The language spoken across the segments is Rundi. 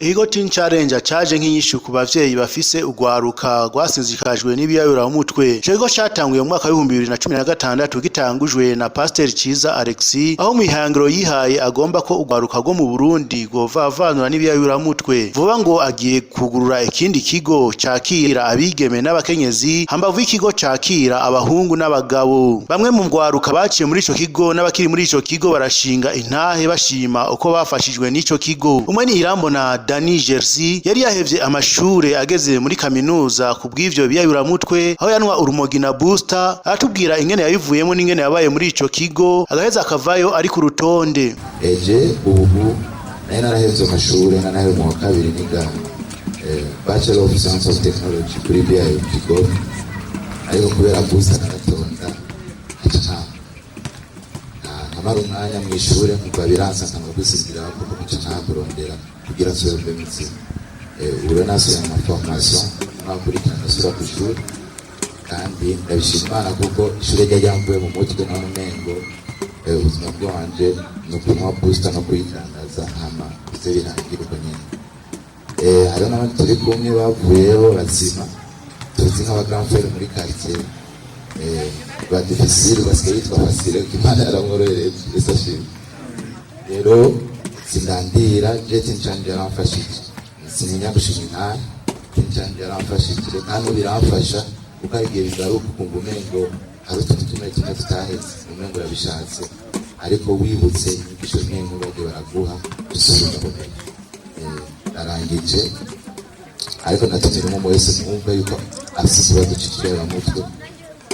Ikigo Teen Challenge caje nk'inyishu ku bavyeyi bafise ugwaruka rwasinzikajwe n'ibiyayuramutwe. Ico kigo catanguye mu mwaka wa 2016 gitangujwe na Pasteur Ciza Alexis, aho mwihangiro yihaye agomba ko ugwaruka rwo mu Burundi govavanura n'ibiyayuramutwe. Vuba ngo agiye kugurura ikindi kigo cakira abigeme n'abakenyezi, hambavu ikigo cakira abahungu n'abagabo. Bamwe mu ngwaruka baciye muri ico kigo n'abakiri muri ico kigo barashinga intahe bashima uko bafashijwe n'ico kigo. Umwe ni Irambona Dani Jersey yari yahevye amashure ageze muri kaminuza kubw'ivyo biyayuramutwe, aho yanwa urumogi na booster. Aratubwira ingene yabivuyemo n'ingene yabaye muri ico kigo, agaheza akavayo ari ku rutonde. Ubu nari narahevye amashure nanahe mu wa kabiri niga Bachelor of Science of Technology kuri BIU kigo, ariko kubera booster naratonda amara umwanya mw'ishure nkumva biransa nkanga gusigira kuko muca ntakurondera kugira sobe mitsi ure naso na formation nakurikirana sura kw'ishure, kandi ndabishima Imana kuko ishure ryambuye mu mutwe no mu mengo ubuzima bwanje no kunywa booster no kuyitangaza hama ivyo birangira uko nyene. Hariho n'abandi turi kumwe bavuyeho bazima tuzi nk'abagranfere muri quartier ba difficile basigaye yitwa facile Imana yaramworohereye isashimwe. Rero sindandira Teen Challenge yaramfashije, sininya gushima intara Teen Challenge yaramfashije kandi biramfasha kuko igihe bigaruka ukumva umengo hari utuntu tumwe tutaheze umengo yabishatse, ariko wibutse inyigisho n'imwe bagiye baraguha dusubira mu menyo. Narangije ariko natumira umwe wese mwumva yuko afise ikibazo c'ikiyayuramutwe,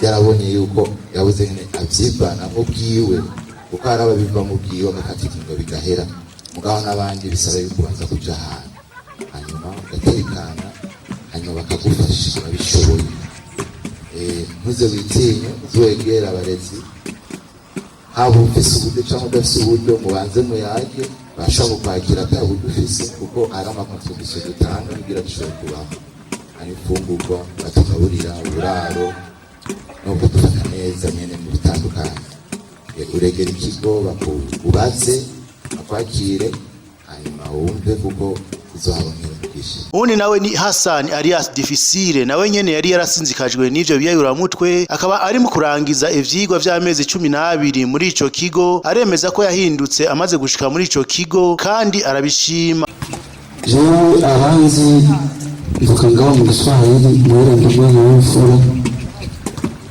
yarabonye yuko yabuze nyene avyivana mu bwiwe kuko hari ababiva mu bwiwe bakatika ngo bigahera, mugabo n'abandi bisaba yuko ubanza kuja ahantu hanyuma ugatekana hanyuma bakagufasha babishoboye. Ntuze witinye uzwegera abarezi, haba ufise uburyo canke udafise uburyo mubanze muyage bashobora kukwakira ata buryo ufise, kuko hari amakontribution dutanga kugira dushobore kubaho, hari imfungurwa batugaburira, uburaro no kudufata neza nyene mu bitandukanye. Uregera ikigo bakubaze bakwakire hanyuma wumve kuko uzohabonera umugisha. Uwundi nawe ni Hassan alias Difficile, nawe nyene yari yarasinzikajwe n'ivyo biyayuramutwe, akaba ari mu kurangiza ivyigwa vy'amezi 12 muri ico kigo. Aremeza ko yahindutse amaze gushika muri ico kigo kandi arabishima. Jewe abanzi mvuka ngaho mu Giswahili mwere ndumwana w'imfura,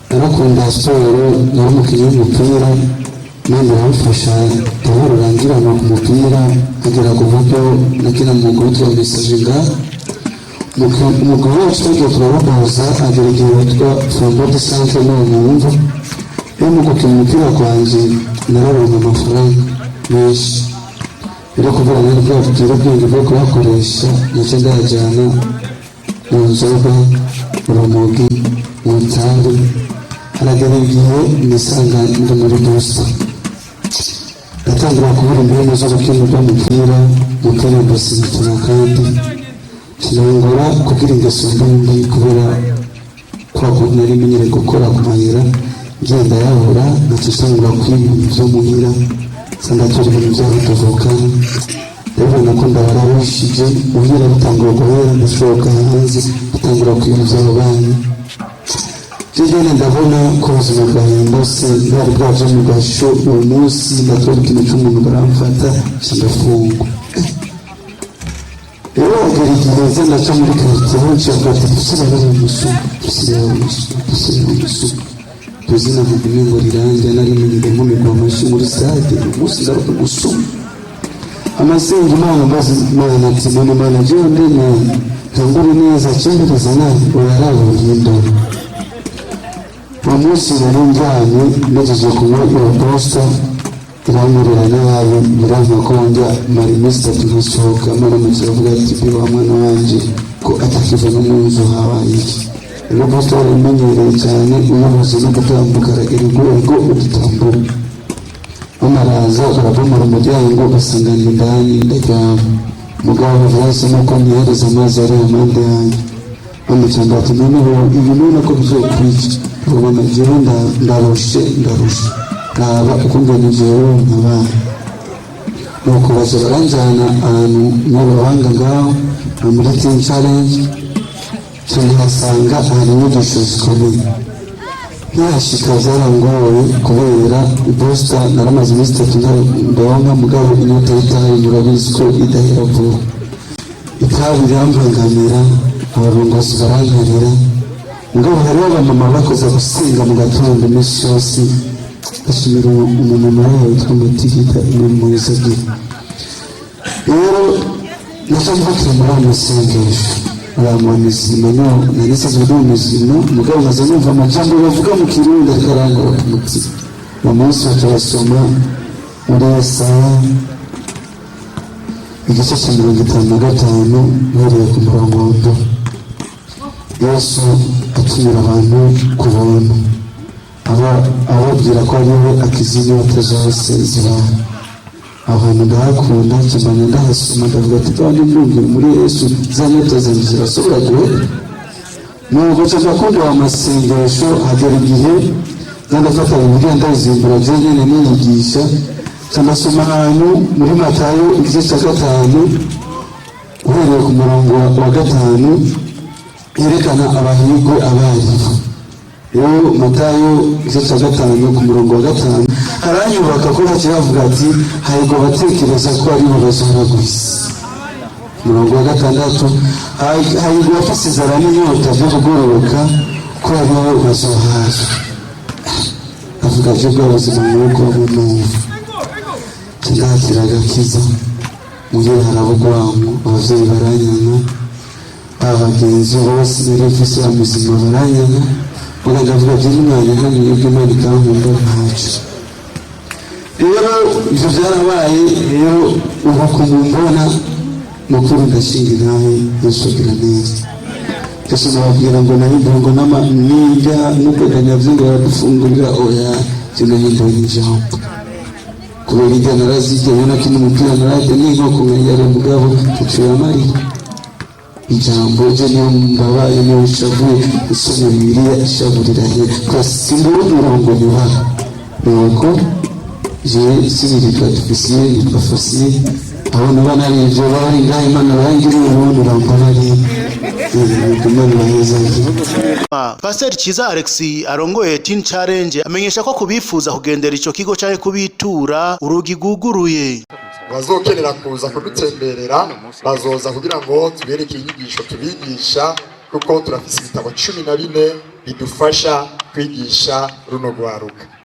narakunda siporo, naramukiye umupira none bamfasha abarurangira mu mupira agera ku buryo nakina mu gutwa bisajiga umugabo wacu twagiye turababaza agera igihe witwa Flambeau de Centre n'umwumva yo mu gukina umupira kwanje narabonye amafaranga menshi, rero kuvuga nari bwabwira ubwenge bwo kubakoresha nace ndayajyana mu nzoga, urumogi, mu itabi. Haragera igihe nisanga ndi muri booster, ndatangira kubura imbere zo gukina umupira mutera basimutuna kandi kinongora kugira ingeso mbi kubera kwa kuntu nari menyere gukora ku mayira ngenda yahura nacisangura kwibintu vyo muhira sandatura ibintu vy'abatuvuka. Rero nako ndabarabishije muhira bitangura guhera ndashoka hanze bitangura kwibintu vy'abantu. Jijene ndabona ko ubuzima bwanjye bwose bwari bwaje mu gasho uwo munsi ndatora ikintu cy'umuntu baramfata ndafungwa. Rero agera igihe nza ndaca muri quartier aho nshaka gusubira mu musuku tuzina mu bingo rirange nari menyere mu migwamashi muri stade umunsi ndaruka gusuma amasenga Imana mbazi Imana ati Imana jewe ndene ntangure neza cyembereza nawe urarabo y'indoro. Umunsi nari njyanye nagejeje kunywa iyo booster iramurira nabi biranka ko njya mara iminsi 3 nkasohoka maramutse avuga ati biba mwana wanje ko atakiva no mu nzu habaye iki. Rero booster yaramenyereye cyane uyobozi no gutambuka aragera urwego udutambuka amaraza barabomora umuryango basanga ni ndani ndaryama. Mugabo vyose nuko nihereza amazi ari amande yanjye amucanga ati noneho ibi none ko bizokwica ubona jewe ndarushe kaba uko ngene jewe nkaba nuko baza baranjana ahantu nyaruhanga ngaho muri Teen Challenge tuhasanga hari inyigisho zikomeye. Nkihashika byarangoye kubera iposita naramaze iminsi 3 ndonka mugabo inyota y'itabi murabizi ko idahera vuba. Itabi rirambangamira, abarongozi barankarira, mugabo hariho abamama bakoze gusenga mu gatondo iminsi yose bashimira umumama wawe witwa Mutigita imumuza bwe. Rero naca mfatira muri ayo masengesho mu mizima nari nsanzwe ndi mu mizima mugabo nkaza numva amajambo bavuga mu Kirundi ariko arangora ku mutima. uwo munsi bakabasoma muri Yesaya igice cya 55 uhereye ku murongo wa 2. Yesu atumira abantu ku buntu ababwira ko ari we akiza inyota zose zibaho. Aho hantu ndahakunda kimanya ndahasoma ndavuga ati kandi ndumvira muri Yesu za nyota zanjye zirasobora guhera. Nubwo cyakunda wa masengesho hagera igihe ndafata Bibiliya ndazimbura jenyine niyigisha cyandasoma ahantu muri Matayo igice cya 5 uhereye ku murongo wa 5 yerekana abahigwe abariho. Rero Matayo igice cya 5 ku murongo wa 5 haranyubaka ko bakiravuga ati hahigwa batekereza ko ari bo bazora gusa. Murongo wa 6 hahigwa bafise inzara n'inyota byo kugororoka ko ari bo bazohaza. Avuga je bw'ubuzima n'uko bw'umuntu kindakira agakiza mugihe harabugwamo abavyeyi baranyana abagenzi bose n'ifise amuzima baranyana ugavuga je n'umwana kandi y'Imana ikankunda ntacu. Rero ivyo byarabaye. Rero ubu kumumbona mukuru ndashinga nawe yasugira neza Yesu nababwira ngo nahindurwa n'amanija n'ukuganya vyingo baradufungurira oya kino hindura ijambo kubera ijya narazijya na kino mupira narade n'inkoko nkayare mugabo tucuye amari ijambo je niyo mbabaye niyo shavuye isoma Bibiliya ishaburira he kwasimbura umurongo niwa nuko je sibirika tufisiye nitwafasiye abona bana b'ivyo bari ngaho Imana barangira ubundi urambabari. Pastor Ciza Alex arongoye Teen Challenge amenyesha ko kubifuza kugendera ico kigo cyane kubitura urugi guguruye. Bazokenera kuza kudutemberera bazoza kugira ngo tubereke inyigisho tubigisha kuko turafise ibitabo 14 bidufasha kwigisha runo rwaruka.